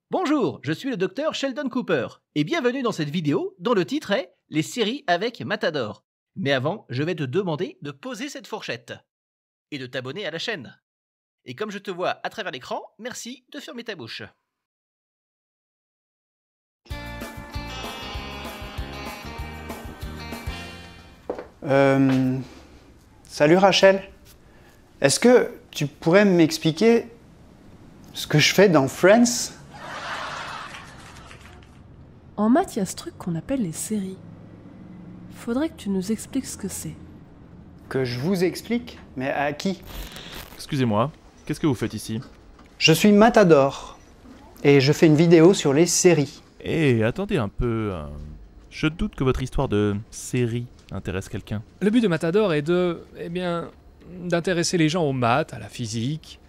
Bonjour, je suis le docteur Sheldon Cooper et bienvenue dans cette vidéo dont le titre est « Les séries avec Matador ». Mais avant, je vais te demander de poser cette fourchette et de t'abonner à la chaîne. Et comme je te vois à travers l'écran, merci de fermer ta bouche. Salut Rachel. Est-ce que tu pourrais m'expliquer ce que je fais dans Friends? En maths, il y a ce truc qu'on appelle les séries. Faudrait que tu nous expliques ce que c'est. Que je vous explique? Mais à qui? Excusez-moi, qu'est-ce que vous faites ici? Je suis Matador et je fais une vidéo sur les séries. Eh, attendez un peu. Je doute que votre histoire de série intéresse quelqu'un. Le but de Matador est d'intéresser les gens aux maths, à la physique,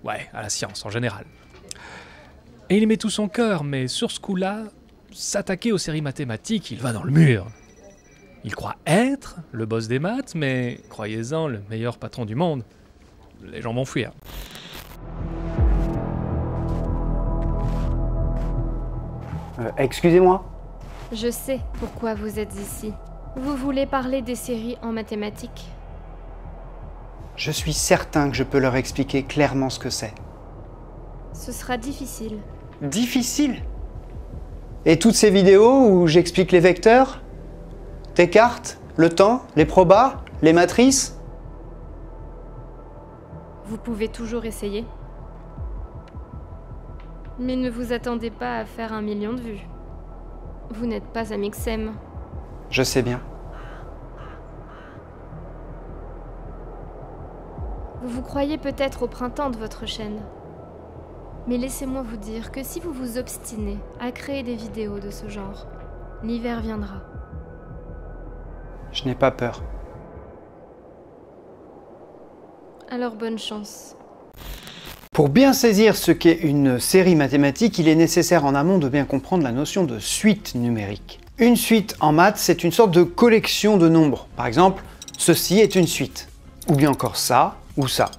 à la science en général. Et il y met tout son cœur, mais sur ce coup-là, s'attaquer aux séries mathématiques, il va dans le mur. Il croit être le boss des maths, mais croyez-en, le meilleur patron du monde. Les gens vont fuir. Excusez-moi? Je sais pourquoi vous êtes ici. Vous voulez parler des séries en mathématiques? Je suis certain que je peux leur expliquer clairement ce que c'est. Ce sera difficile. Difficile? Et toutes ces vidéos où j'explique les vecteurs, Descartes, le temps, les probas, les matrices? Vous pouvez toujours essayer. Mais ne vous attendez pas à faire 1 million de vues. Vous n'êtes pas Amixem. Je sais bien. Vous vous croyez peut-être au printemps de votre chaîne. Mais laissez-moi vous dire que si vous vous obstinez à créer des vidéos de ce genre, l'hiver viendra. Je n'ai pas peur. Alors bonne chance. Pour bien saisir ce qu'est une série mathématique, il est nécessaire en amont de bien comprendre la notion de suite numérique. Une suite en maths, c'est une sorte de collection de nombres. Par exemple, ceci est une suite. Ou bien encore ça, ou ça.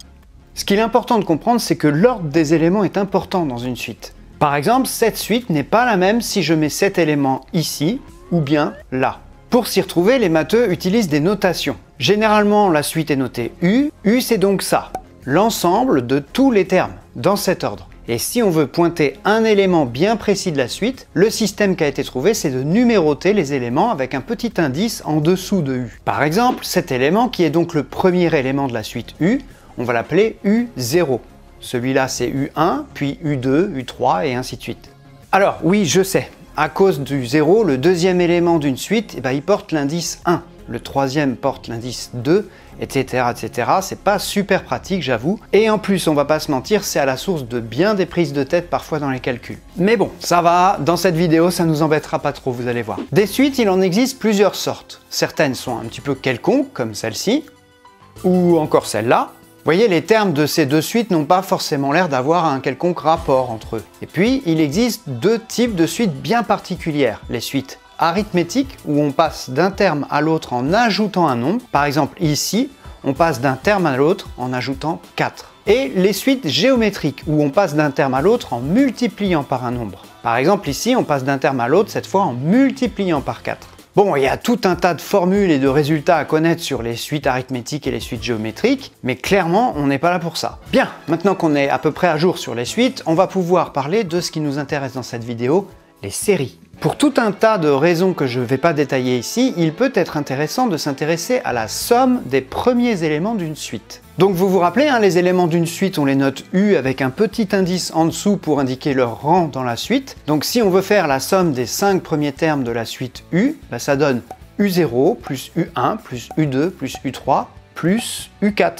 Ce qu'il est important de comprendre, c'est que l'ordre des éléments est important dans une suite. Par exemple, cette suite n'est pas la même si je mets cet élément ici, ou bien là. Pour s'y retrouver, les matheux utilisent des notations. Généralement, la suite est notée U. U, c'est donc ça. L'ensemble de tous les termes, dans cet ordre. Et si on veut pointer un élément bien précis de la suite, le système qui a été trouvé, c'est de numéroter les éléments avec un petit indice en dessous de U. Par exemple, cet élément, qui est donc le premier élément de la suite U, on va l'appeler U0. Celui-là, c'est U1, puis U2, U3, et ainsi de suite. Alors, oui, je sais, à cause du 0, le deuxième élément d'une suite, il porte l'indice 1. Le troisième porte l'indice 2, etc. etc. C'est pas super pratique, j'avoue. Et en plus, on va pas se mentir, c'est à la source de bien des prises de tête parfois dans les calculs. Mais bon, ça va, dans cette vidéo, ça nous embêtera pas trop, vous allez voir. Des suites, il en existe plusieurs sortes. Certaines sont un petit peu quelconques, comme celle-ci, ou encore celle-là. Vous voyez, les termes de ces deux suites n'ont pas forcément l'air d'avoir un quelconque rapport entre eux. Et puis, il existe deux types de suites bien particulières. Les suites arithmétiques, où on passe d'un terme à l'autre en ajoutant un nombre. Par exemple, ici, on passe d'un terme à l'autre en ajoutant 4. Et les suites géométriques, où on passe d'un terme à l'autre en multipliant par un nombre. Par exemple, ici, on passe d'un terme à l'autre, cette fois en multipliant par 4. Bon, il y a tout un tas de formules et de résultats à connaître sur les suites arithmétiques et les suites géométriques, mais clairement, on n'est pas là pour ça. Bien, maintenant qu'on est à peu près à jour sur les suites, on va pouvoir parler de ce qui nous intéresse dans cette vidéo, les séries. Pour tout un tas de raisons que je ne vais pas détailler ici, il peut être intéressant de s'intéresser à la somme des premiers éléments d'une suite. Donc vous vous rappelez, les éléments d'une suite, on les note U avec un petit indice en dessous pour indiquer leur rang dans la suite. Donc si on veut faire la somme des 5 premiers termes de la suite U, ça donne U0 plus U1 plus U2 plus U3 plus U4.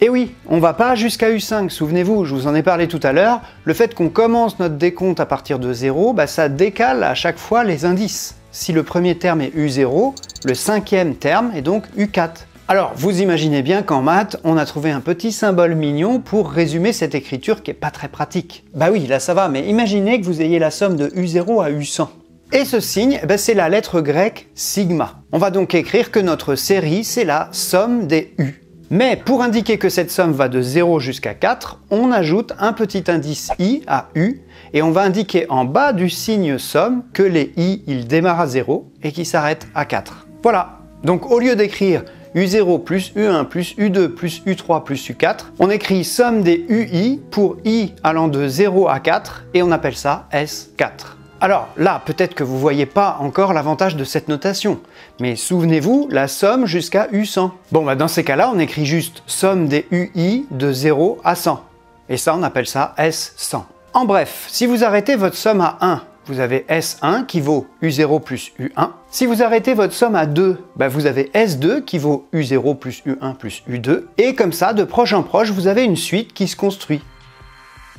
Et oui, on va pas jusqu'à U5, souvenez-vous, je vous en ai parlé tout à l'heure, le fait qu'on commence notre décompte à partir de 0, ça décale à chaque fois les indices. Si le premier terme est U0, le cinquième terme est donc U4. Alors, vous imaginez bien qu'en maths, on a trouvé un petit symbole mignon pour résumer cette écriture qui est pas très pratique. Bah oui, là ça va, mais imaginez que vous ayez la somme de U0 à U100. Et ce signe, c'est la lettre grecque sigma. On va donc écrire que notre série, c'est la somme des U. Mais pour indiquer que cette somme va de 0 jusqu'à 4, on ajoute un petit indice i à u, et on va indiquer en bas du signe somme que les i, ils démarrent à 0 et qu'ils s'arrêtent à 4. Voilà. Donc au lieu d'écrire U0 plus U1 plus U2 plus U3 plus U4, on écrit somme des UI pour I allant de 0 à 4 et on appelle ça S4. Alors là, peut-être que vous ne voyez pas encore l'avantage de cette notation, mais souvenez-vous, la somme jusqu'à U100. Bon, bah dans ces cas-là, on écrit juste somme des UI de 0 à 100. Et ça, on appelle ça S100. En bref, si vous arrêtez votre somme à 1, vous avez S1 qui vaut U0 plus U1. Si vous arrêtez votre somme à 2, bah vous avez S2 qui vaut U0 plus U1 plus U2. Et comme ça, de proche en proche, vous avez une suite qui se construit.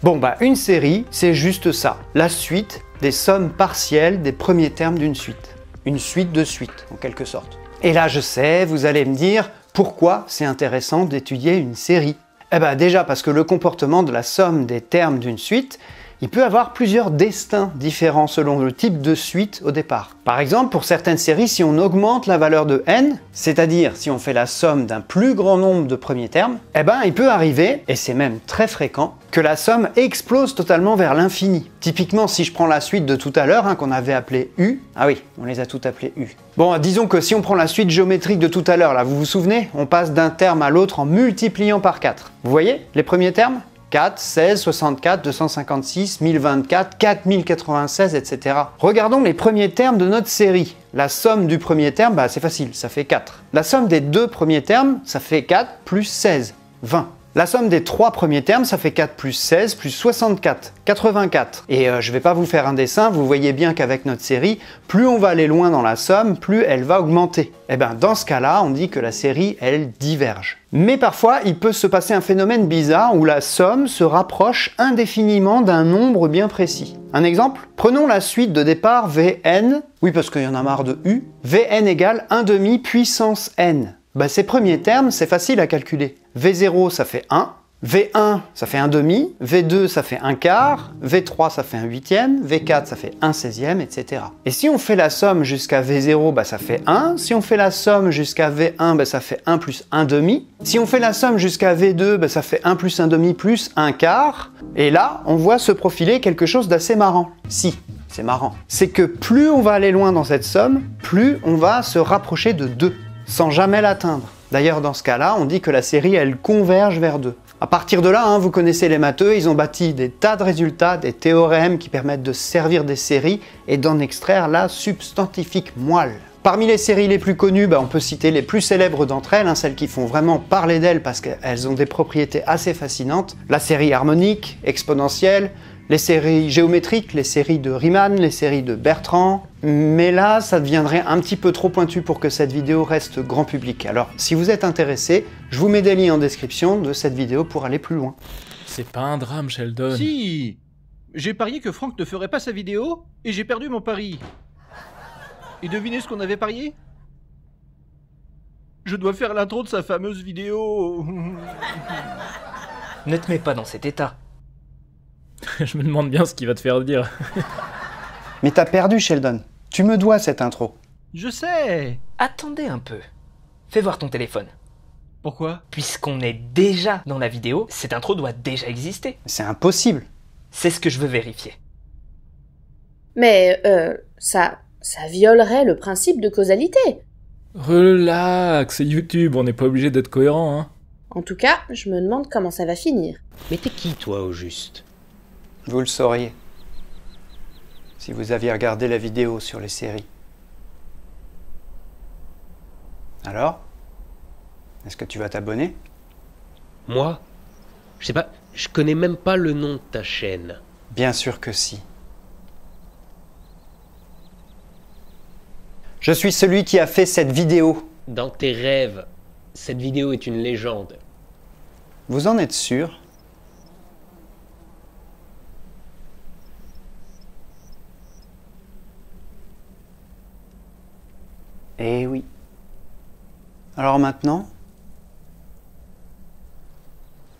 Bon, bah une série, c'est juste ça. La suite des sommes partielles des premiers termes d'une suite. Une suite de suites, en quelque sorte. Et là, je sais, vous allez me dire, pourquoi c'est intéressant d'étudier une série? Eh ben déjà parce que le comportement de la somme des termes d'une suite, il peut avoir plusieurs destins différents selon le type de suite au départ. Par exemple, pour certaines séries, si on augmente la valeur de n, c'est-à-dire si on fait la somme d'un plus grand nombre de premiers termes, eh ben il peut arriver, et c'est même très fréquent, que la somme explose totalement vers l'infini. Typiquement, si je prends la suite de tout à l'heure, qu'on avait appelée U, ah oui, on les a toutes appelées U. Bon, disons que si on prend la suite géométrique de tout à l'heure, là, vous vous souvenez, on passe d'un terme à l'autre en multipliant par 4. Vous voyez les premiers termes? 4, 16, 64, 256, 1024, 4096, etc. Regardons les premiers termes de notre série. La somme du premier terme, bah, c'est facile, ça fait 4. La somme des deux premiers termes, ça fait 4 plus 16, 20. La somme des trois premiers termes, ça fait 4 plus 16 plus 64, 84. Et je ne vais pas vous faire un dessin, vous voyez bien qu'avec notre série, plus on va aller loin dans la somme, plus elle va augmenter. Et bien dans ce cas-là, on dit que la série, elle diverge. Mais parfois, il peut se passer un phénomène bizarre où la somme se rapproche indéfiniment d'un nombre bien précis. Un exemple? Prenons la suite de départ Vn, oui parce qu'il y en a marre de U, Vn égale 1 demi puissance n. Bah, ces premiers termes, c'est facile à calculer. V0, ça fait 1. V1, ça fait 1 demi. V2, ça fait 1 quart. V3, ça fait 1 huitième. V4, ça fait 1 16e, etc. Et si on fait la somme jusqu'à V0, bah, ça fait 1. Si on fait la somme jusqu'à V1, bah, ça fait 1 plus 1 demi. Si on fait la somme jusqu'à V2, bah, ça fait 1 plus 1 demi plus 1 quart. Et là, on voit se profiler quelque chose d'assez marrant. Si, c'est marrant. C'est que plus on va aller loin dans cette somme, plus on va se rapprocher de 2. Sans jamais l'atteindre. D'ailleurs, dans ce cas-là, on dit que la série, elle converge vers 2. À partir de là, vous connaissez les matheux, ils ont bâti des tas de résultats, des théorèmes qui permettent de servir des séries et d'en extraire la substantifique moelle. Parmi les séries les plus connues, on peut citer les plus célèbres d'entre elles, celles qui font vraiment parler d'elles parce qu'elles ont des propriétés assez fascinantes. La série harmonique, exponentielle, les séries géométriques, les séries de Riemann, les séries de Bertrand. Mais là, ça deviendrait un petit peu trop pointu pour que cette vidéo reste grand public. Alors, si vous êtes intéressé, je vous mets des liens en description de cette vidéo pour aller plus loin. C'est pas un drame, Sheldon. Si, j'ai parié que Franck ne ferait pas sa vidéo, et j'ai perdu mon pari. Et devinez ce qu'on avait parié? Je dois faire l'intro de sa fameuse vidéo. Ne te mets pas dans cet état. Je me demande bien ce qu'il va te faire dire. Mais t'as perdu, Sheldon. Tu me dois cette intro. Je sais. Attendez un peu. Fais voir ton téléphone. Pourquoi? Puisqu'on est déjà dans la vidéo, cette intro doit déjà exister. C'est impossible. C'est ce que je veux vérifier. Mais, ça violerait le principe de causalité. Relax, c'est YouTube, on n'est pas obligé d'être cohérent, hein. En tout cas, je me demande comment ça va finir. Mais t'es qui, toi, au juste? Vous le sauriez. Si vous aviez regardé la vidéo sur les séries. Alors? Est-ce que tu vas t'abonner? Moi? Je sais pas, je connais même pas le nom de ta chaîne. Bien sûr que si. Je suis celui qui a fait cette vidéo. Dans tes rêves, cette vidéo est une légende. Vous en êtes sûr? Eh oui. Alors maintenant,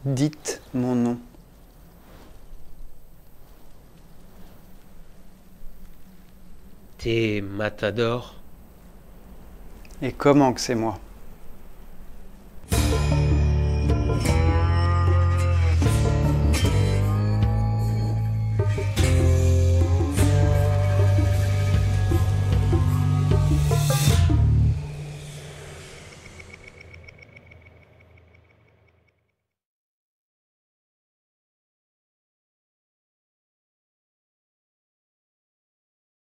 dites mon nom. T'es Matador? Et comment que c'est moi?